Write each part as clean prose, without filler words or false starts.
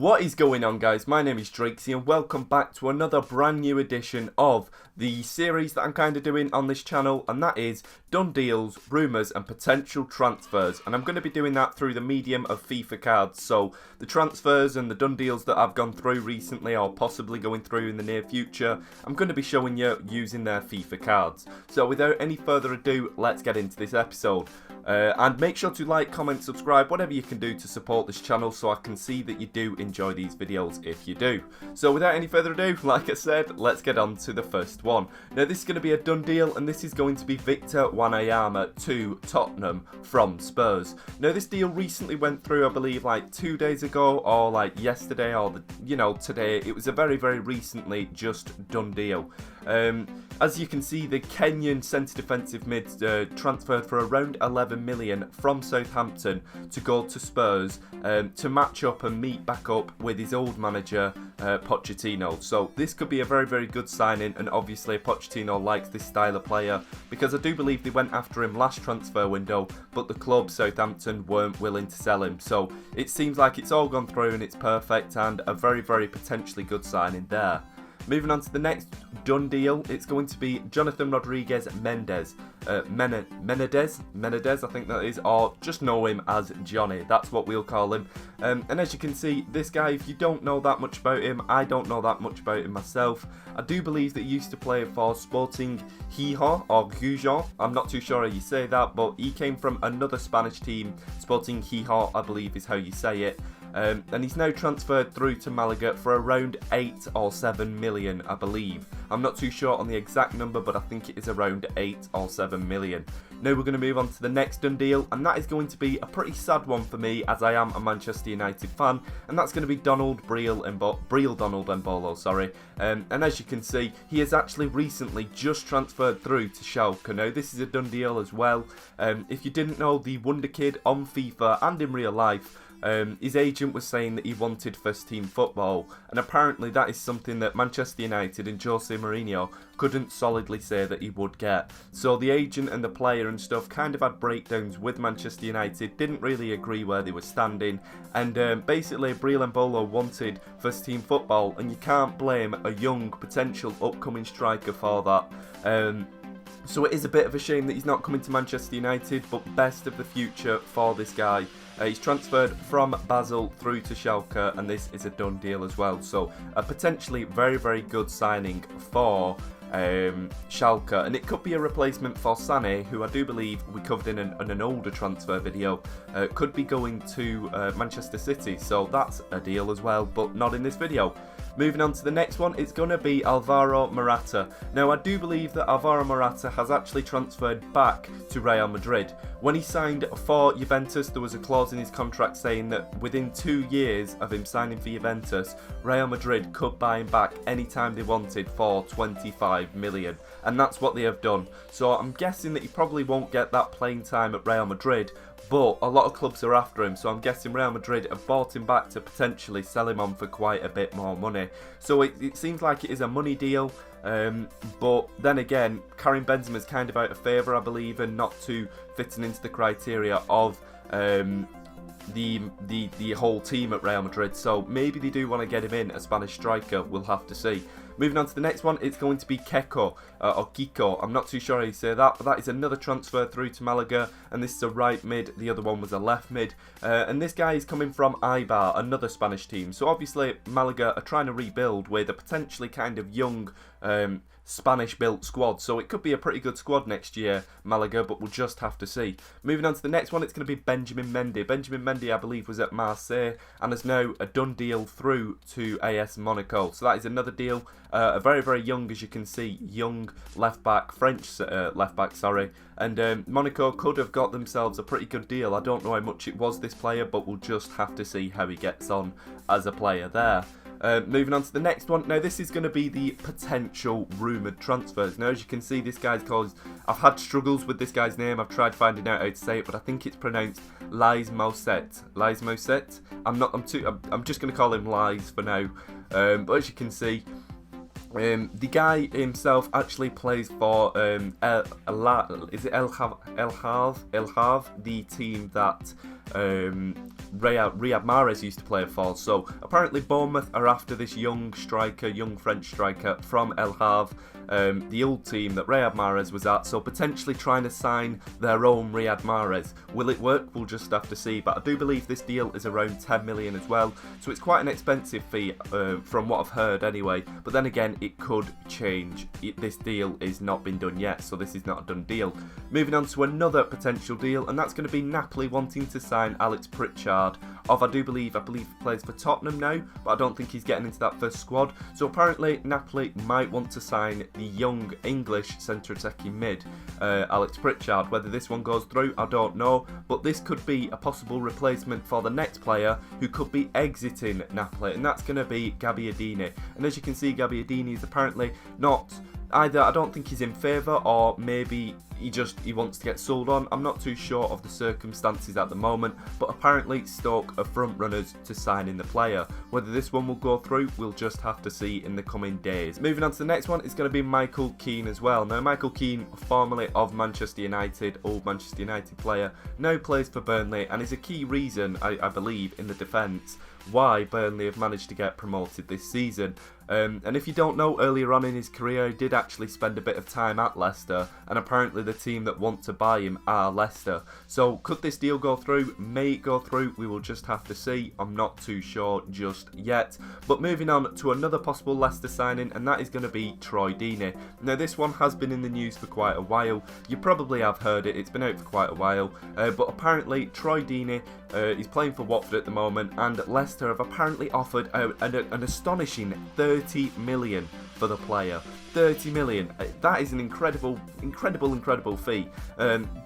What is going on, guys? My name is Drakesy and welcome back to another brand new edition of the series that I'm kind of doing on this channel, and that is done deals, rumours and potential transfers. And I'm going to be doing that through the medium of FIFA cards. So the transfers and the done deals that I've gone through recently or possibly going through in the near future, I'm going to be showing you using their FIFA cards. So without any further ado, let's get into this episode. And make sure to like, comment, subscribe, whatever you can do to support this channel so I can see that you do enjoy these videos if you do. So without any further ado, like I said, let's get on to the first one. Now this is going to be a done deal, and this is going to be Victor Wanyama to Tottenham from Spurs. Now this deal recently went through, I believe, like 2 days ago or like yesterday or today. It was a very recently just done deal. As you can see, the Kenyan centre defensive mid transferred for around 11 million from Southampton to go to Spurs to match up and meet back up with his old manager Pochettino. So this could be a very good signing, and obviously Pochettino likes this style of player because I do believe they went after him last transfer window, but the club Southampton weren't willing to sell him. So it seems like it's all gone through and it's perfect, and a very potentially good signing there. Moving on to the next done deal, it's going to be Jonathan Rodriguez Mendes, Menendez, I think that is, or just know him as Johnny. That's what we'll call him. And as you can see, this guy, if you don't know that much about him, I don't know that much about him myself. I do believe that he used to play for Sporting Gijón or Gijón. I'm not too sure how you say that, but he came from another Spanish team, Sporting Gijón, I believe is how you say it. And he's now transferred through to Malaga for around 8 or 7 million, I believe. I'm not too sure on the exact number, but I think it is around 8 or 7 million. Now we're going to move on to the next done deal, and that is going to be a pretty sad one for me, as I am a Manchester United fan, and that's going to be Breel Donald Embolo, sorry. And as you can see, he has actually recently just transferred through to Schalke. Now this is a done deal as well. If you didn't know, the Wonder Kid on FIFA and in real life, his agent was saying that he wanted first team football, and apparently that is something that Manchester United and Jose Mourinho couldn't solidly say that he would get. So the agent and the player and stuff kind of had breakdowns with Manchester United, didn't really agree where they were standing, and basically Breel Embolo wanted first team football, and you can't blame a young potential upcoming striker for that. So it is a bit of a shame that he's not coming to Manchester United, but best of the future for this guy. He's transferred from Basel through to Schalke, and this is a done deal as well. So a potentially very good signing for Schalke, and it could be a replacement for Sané, who I do believe we covered in an older transfer video, could be going to Manchester City. So that's a deal as well, but not in this video. Moving on to the next one, it's going to be Alvaro Morata. Now, I do believe that Alvaro Morata has actually transferred back to Real Madrid. When he signed for Juventus, there was a clause in his contract saying that within 2 years of him signing for Juventus, Real Madrid could buy him back anytime they wanted for 25 million. And that's what they have done. So I'm guessing that he probably won't get that playing time at Real Madrid, but a lot of clubs are after him, so I'm guessing Real Madrid have bought him back to potentially sell him on for quite a bit more money. So it seems like it is a money deal, but then again, Karim Benzema's kind of out of favour, I believe, and not too fitting into the criteria of the whole team at Real Madrid. So maybe they do want to get him in, a Spanish striker, we'll have to see. Moving on to the next one, it's going to be Keko, or Kiko, I'm not too sure how you say that, but that is another transfer through to Malaga, and this is a right mid, the other one was a left mid, and this guy is coming from Eibar, another Spanish team. So obviously Malaga are trying to rebuild with a potentially kind of young Spanish-built squad, so it could be a pretty good squad next year, Malaga, but we'll just have to see. Moving on to the next one, it's going to be Benjamin Mendy. Benjamin Mendy, I believe, was at Marseille and is now a done deal through to AS Monaco. So that is another deal. A very young, as you can see, young left-back, French left-back, sorry. And Monaco could have got themselves a pretty good deal. I don't know how much it was, this player, but we'll just have to see how he gets on as a player there. Moving on to the next one. Now this is going to be the potential rumoured transfers. Now as you can see, this guy's called, I've had struggles with this guy's name, I've tried finding out how to say it, but I think it's pronounced Lies Moset. I'm just going to call him Lies for now. But as you can see, the guy himself actually plays for El Havre, the team that Riyad Mahrez used to play for. So apparently Bournemouth are after this young French striker from El Havre, the old team that Riyad Mahrez was at, so potentially trying to sign their own Riyad Mahrez. Will it work? We'll just have to see, but I do believe this deal is around 10 million as well, so it's quite an expensive fee from what I've heard anyway, but then again it could change. This deal is not been done yet, so this is not a done deal. Moving on to another potential deal, and that's going to be Napoli wanting to sign Alex Pritchard of, I believe he plays for Tottenham now, but I don't think he's getting into that first squad. So apparently Napoli might want to sign the young English centre-attacking mid, Alex Pritchard. Whether this one goes through, I don't know, but this could be a possible replacement for the next player who could be exiting Napoli, and that's going to be Gabbiadini. And as you can see, Gabbiadini is apparently not either, I don't think he's in favour, or maybe he wants to get sold on. I'm not too sure of the circumstances at the moment, but apparently Stoke are front runners to signing the player. Whether this one will go through, we'll just have to see in the coming days. Moving on to the next one, it's going to be Michael Keane as well. Now Michael Keane, formerly of Manchester United, old Manchester United player, now plays for Burnley and is a key reason, I believe, in the defence why Burnley have managed to get promoted this season. And if you don't know, earlier on in his career he did actually spend a bit of time at Leicester, and apparently the team that want to buy him are Leicester. So could this deal go through? May it go through? We will just have to see. I'm not too sure just yet. But moving on to another possible Leicester signing, and that is going to be Troy Deeney. Now this one has been in the news for quite a while. You probably have heard it. It's been out for quite a while. But apparently Troy Deeney is playing for Watford at the moment, and Leicester have apparently offered an astonishing 30 million for the player. 30 million. That is an incredible fee.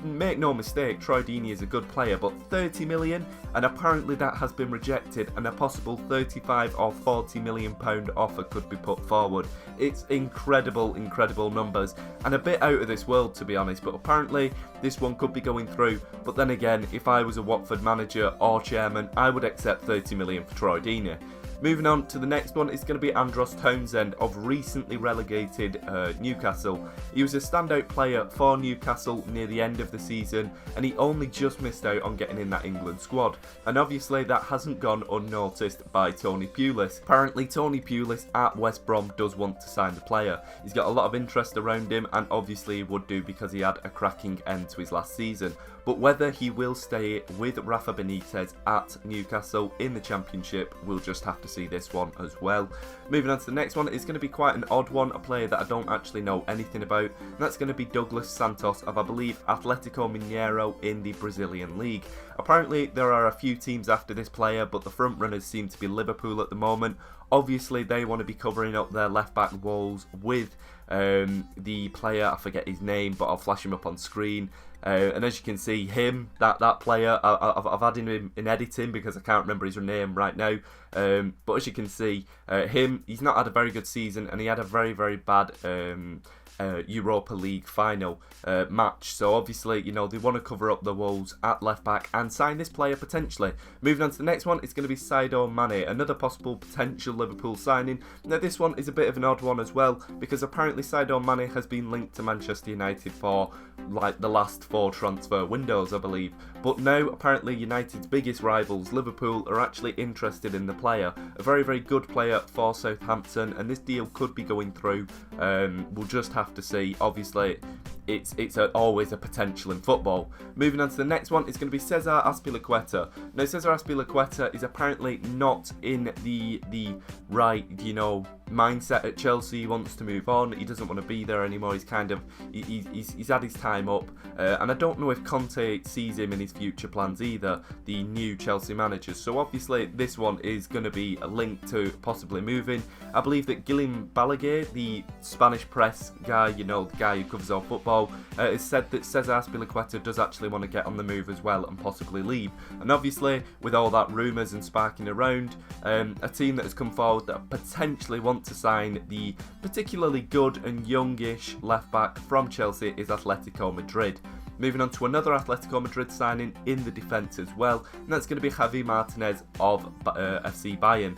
Make no mistake, Troy Deeney is a good player, but 30 million, and apparently that has been rejected, and a possible 35 or 40 million pound offer could be put forward. It's incredible numbers, and a bit out of this world, to be honest, but apparently this one could be going through. But then again, if I was a Watford manager or chairman, I would accept 30 million for Troy Deeney. Moving on to the next one, it's going to be Andros Townsend of recently relegated Newcastle. He was a standout player for Newcastle near the end of the season, and he only just missed out on getting in that England squad. And obviously that hasn't gone unnoticed by Tony Pulis. Apparently Tony Pulis at West Brom does want to sign the player. He's got a lot of interest around him, and obviously he would do because he had a cracking end to his last season. But whether he will stay with Rafa Benitez at Newcastle in the Championship, we'll just have to see this one as well. Moving on to the next one, it's going to be quite an odd one, a player that I don't actually know anything about, and that's going to be Douglas Santos of, I believe, Atletico Mineiro in the Brazilian League. Apparently there are a few teams after this player, but the front runners seem to be Liverpool at the moment. Obviously they want to be covering up their left back walls with the player, I forget his name, but I'll flash him up on screen. And as you can see, that player, I've added him in editing because I can't remember his name right now. But as you can see, he's not had a very good season, and he had a very bad Europa League final match. So obviously, they want to cover up the woes at left back and sign this player potentially. Moving on to the next one, it's going to be Sadio Mane, another possible potential Liverpool signing. Now this one is a bit of an odd one as well, because apparently Sadio Mane has been linked to Manchester United for like the last 4 transfer windows, I believe. But now apparently United's biggest rivals, Liverpool, are actually interested in the player. A very good player for Southampton, and this deal could be going through. We'll just have to see. Obviously it's always a potential in football. Moving on to the next one, it's going to be Cesar Azpilicueta. Now Cesar Azpilicueta is apparently not in the right mindset at Chelsea. He wants to move on. He doesn't want to be there anymore. He's had his time up, and I don't know if Conte sees him in his future plans either, the new Chelsea managers. So obviously this one is going to be a link to possibly moving. I believe that Guillem Balaguer, the Spanish press guy, the guy who covers our football, has said that Cesar Azpilicueta does actually want to get on the move as well and possibly leave. And obviously with all that rumours and sparking around, a team that has come forward that potentially want to sign the particularly good and youngish left back from Chelsea is Atletico Madrid. Moving on to another Atletico Madrid signing in the defence as well, and that's going to be Javi Martinez of FC Bayern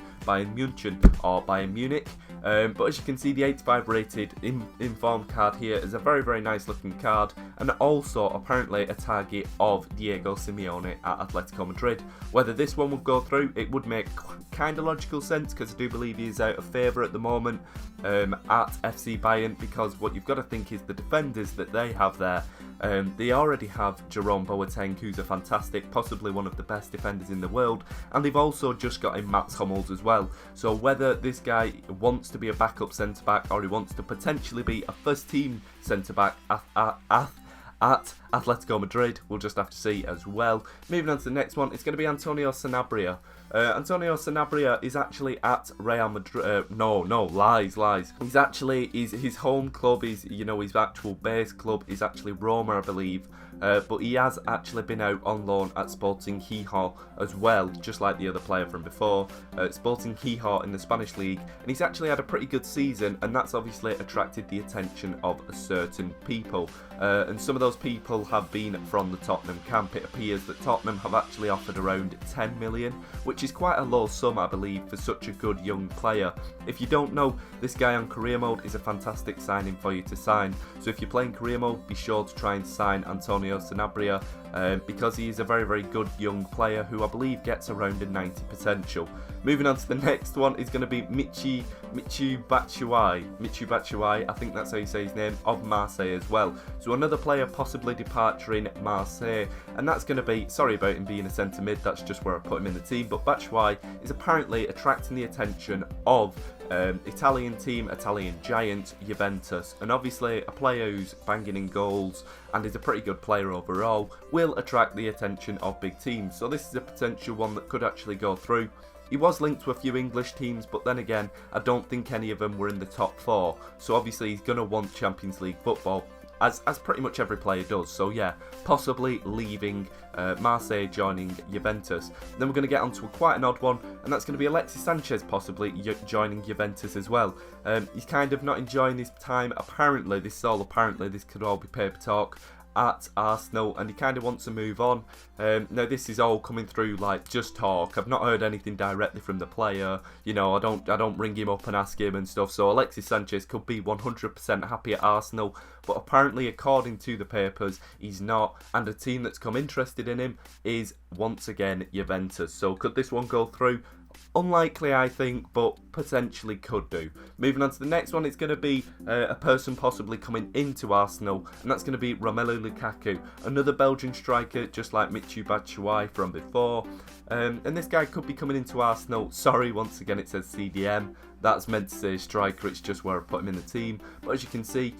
Munich. But as you can see, the 85 rated informed card here is a very, very nice looking card, and also apparently a target of Diego Simeone at Atletico Madrid. Whether this one will go through, it would make kind of logical sense, because I do believe he is out of favour at the moment at FC Bayern, because what you've got to think is the defenders that they have there. They already have Jerome Boateng, who's a fantastic, possibly one of the best defenders in the world, and they've also just got in Mats Hummels as well. So whether this guy wants to be a backup centre-back or he wants to potentially be a first-team centre-back at Atletico Madrid, we'll just have to see as well. Moving on to the next one, it's going to be Antonio Sanabria. Antonio Sanabria is actually at Real Madrid. Lies. He's actually, his home club is, his actual base club is actually Roma, I believe. But he has actually been out on loan at Sporting Gijón as well, just like the other player from before. Sporting Gijón in the Spanish league, and he's actually had a pretty good season, and that's obviously attracted the attention of certain people. And some of those people have been from the Tottenham camp. It appears that Tottenham have actually offered around 10 million, which is quite a low sum, I believe, for such a good young player. If you don't know, this guy on career mode is a fantastic signing for you to sign. So if you're playing career mode, be sure to try and sign Antonio Sanabria, because he is a very, very good young player who I believe gets around a 90 potential. Moving on to the next one is going to be Michy Batshuayi, I think that's how you say his name, of Marseille as well. So another player possibly departing Marseille, and that's going to be, sorry about him being a centre mid, that's just where I put him in the team, but Batshuayi is apparently attracting the attention of Italian giant Juventus, and obviously a player who's banging in goals and is a pretty good player overall will attract the attention of big teams. So this is a potential one that could actually go through. He was linked to a few English teams, but then again, I don't think any of them were in the top 4. So obviously he's going to want Champions League football, as pretty much every player does. So yeah, possibly leaving Marseille, joining Juventus. Then we're going to get onto quite an odd one, and that's going to be Alexis Sanchez possibly joining Juventus as well. He's kind of not enjoying his time, apparently. This could all be paper talk, at Arsenal, and he kind of wants to move on. Now this is all coming through like just talk. I've not heard anything directly from the player. I don't ring him up and ask him and stuff. So Alexis Sanchez could be 100% happy at Arsenal, but apparently according to the papers he's not, and a team that's come interested in him is once again Juventus. So could this one go through? Unlikely, I think, but potentially could do. Moving on to the next one, it's going to be a person possibly coming into Arsenal, and that's going to be Romelu Lukaku, another Belgian striker, just like Michy Batshuayi from before. And this guy could be coming into Arsenal. Sorry, once again, it says CDM. That's meant to say striker, it's just where I put him in the team. But as you can see,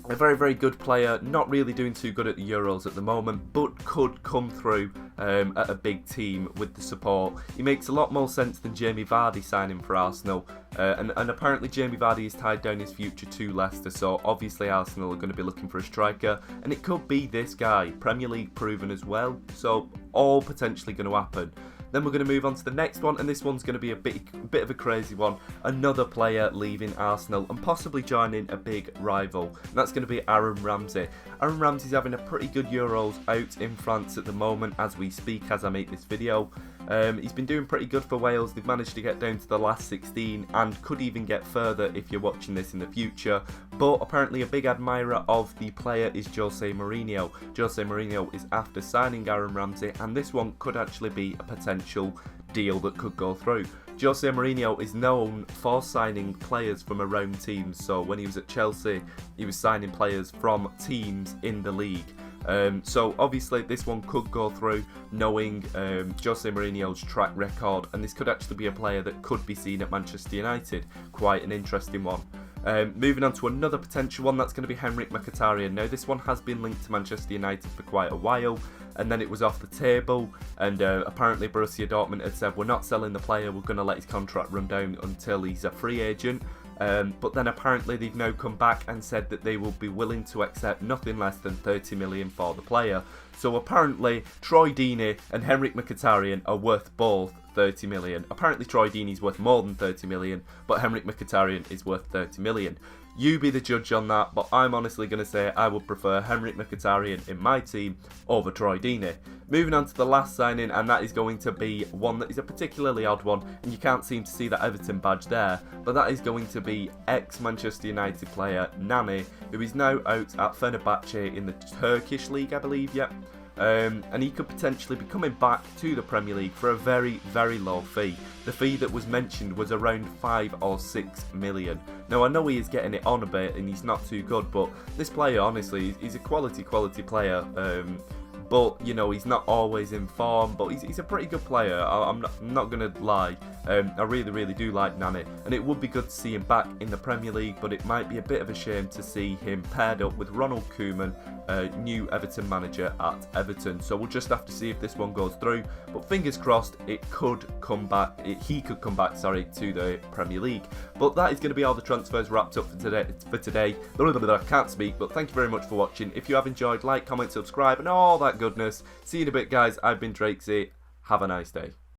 a very, very good player, not really doing too good at the Euros at the moment, but could come through at a big team with the support. He makes a lot more sense than Jamie Vardy signing for Arsenal, and apparently Jamie Vardy has tied down his future to Leicester, so obviously Arsenal are going to be looking for a striker, and it could be this guy, Premier League proven as well, so all potentially going to happen. Then we're going to move on to the next one, and this one's going to be a bit of a crazy one. Another player leaving Arsenal and possibly joining a big rival, and that's going to be Aaron Ramsey. Aaron Ramsey's having a pretty good Euros out in France at the moment as we speak, as I make this video. He's been doing pretty good for Wales. They've managed to get down to the last 16 and could even get further if you're watching this in the future. But apparently a big admirer of the player is Jose Mourinho. Jose Mourinho is after signing Aaron Ramsey, and this one could actually be a potential deal that could go through. Jose Mourinho is known for signing players from around teams. So when he was at Chelsea, he was signing players from teams in the league. So obviously this one could go through, knowing Jose Mourinho's track record, and this could actually be a player that could be seen at Manchester United. Quite an interesting one. Moving on to another potential one, that's going to be Henrik Mkhitaryan. Now this one has been linked to Manchester United for quite a while, and then it was off the table, and apparently Borussia Dortmund had said, we're not selling the player, we're going to let his contract run down until he's a free agent. But then apparently they've now come back and said that they will be willing to accept nothing less than 30 million for the player. So apparently Troy Deeney and Henrik Mkhitaryan are worth both 30 million. Apparently Troy Deeney's worth more than 30 million, but Henrik Mkhitaryan is worth 30 million. You be the judge on that, but I'm honestly going to say I would prefer Henrik Mkhitaryan in my team over Troy Deeney. Moving on to the last signing, and that is going to be one that is a particularly odd one, and you can't seem to see that Everton badge there, but that is going to be ex-Manchester United player Nani, who is now out at Fenerbahce in the Turkish league, I believe, yep. And he could potentially be coming back to the Premier League for a very, very low fee. The fee that was mentioned was around 5 or 6 million. Now, I know he is getting it on a bit and he's not too good, but this player, honestly, he's a quality player. But, you know, he's not always in form, but he's a pretty good player. I'm not going to lie. I really, really do like Nani, and it would be good to see him back in the Premier League, but it might be a bit of a shame to see him paired up with Ronald Koeman, new Everton manager at Everton. So we'll just have to see if this one goes through, but fingers crossed it could come back. He could come back, sorry, to the Premier League. But that is going to be all the transfers wrapped up for today. I can't speak, but thank you very much for watching. If you have enjoyed, like, comment, subscribe, and all that goodness. See you in a bit, guys. I've been Drakesy. Have a nice day.